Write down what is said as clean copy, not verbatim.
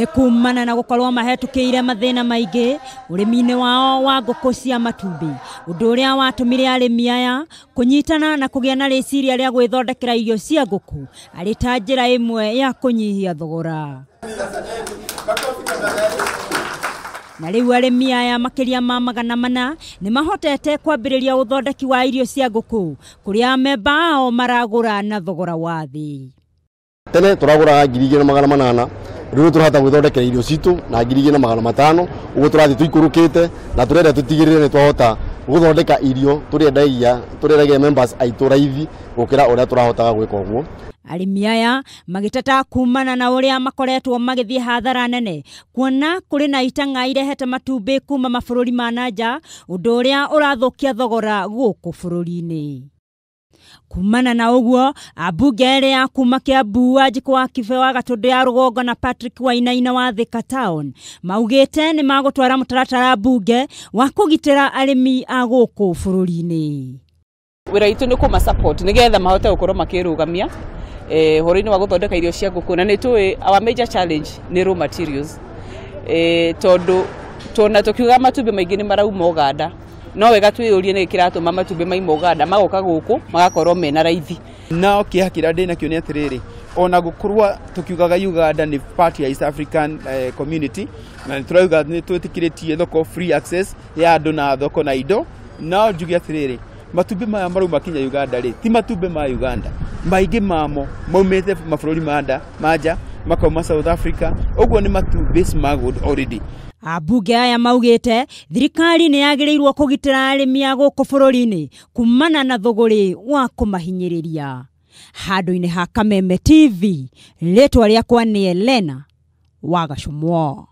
nĩ kumana na gũkorwo mahetũkĩire mathĩna maingĩ ũrĩmi-inĩ wao wa ngũkũ cia matumbĩ, ũndũ ũrĩa watũmire arĩmi aya kũnyitana na kũgĩa na rĩciria rĩa gwĩthondekera irio cia ngũkũ arĩ ta njĩra ĩmwe ya kũnyihia thogora. Na rĩu arĩmi aya makĩria ma 400 nĩ mahotete kwambĩrĩria ũthondeki wa irio cia ngũkũ kũrĩa amemba ao maragũra na thogora wa thĩ. Tene turagũraga 2,800, rĩu turahota gwĩthondekera irio citũ na 2,500, ũguo tũrathiĩ tũikũrũkĩte na tũrenda tũtigĩrĩre nĩ twahota gũthondeka irio tũrĩendagia members aitũ raithi gũkĩra ũrĩa tũrahotaga gwĩka ũguo. Arĩmi aya magĩteta kumana na ũrĩa makoretwo magĩthiĩ hathara nene kuona kũrĩ na itang'a irehete matumbĩ kuma mabũrũri ma nanja, ũndũ ũrĩa ũrathũkia thogora gũkũ bũrũri-inĩ. Kumana na ũguo, ambunge erĩ ya kuma Kiambu Wanjiku wa Kibe wa Gatũndũ ya Rũgongo na Patrick Wainaina wa Thika Town maugĩte nĩ magũtwara mũtaratara mbunge wa kũgitĩra arĩmi a gũkũ bũrũri-inĩ. Wĩra witũ nĩ kũma support nĩgetha mahote gũkorwo makĩrũgamia ũhoro-inĩ wa gũthondeka irio cia ngũkũ, na nĩ tũĩ our major challenge nĩ raw materials, tondũ tona tũkiuga matumbĩ maingĩ nĩ marauma Uganda, no wega twĩyũrie nĩ kĩratũma matumbĩ mauma Uganda magoka gũkũ magakorwo mena raithi. No kĩeha kĩrĩa ndĩna kĩo nĩ atĩrĩrĩ, ona gũkorwo tũkiugaga Uganda nĩ part ya East African community, na nĩ tũrauga nĩ twĩtĩkĩrĩtie thoko free access ya andũ na thoko na indo, no njuge atĩrĩrĩ, matumbĩ maya marauma kinya Uganda rĩ, ti matumbĩ ma Uganda, maingĩ mamo maumĩte mabũrũri manja makauma South Africa, ũguo nĩ matumbĩ smuggled already. Ambunge aya maugĩte thirikari nĩ yagĩrĩirwo kũgitĩra arĩmi a gũkũ bũrũri-inĩ kumana na thũgũrĩ wa kũmahinyĩrĩria. Handũ-inĩ ha Kameme TV, rĩtwa rĩakwa nĩ Elena wa Gacũmwo.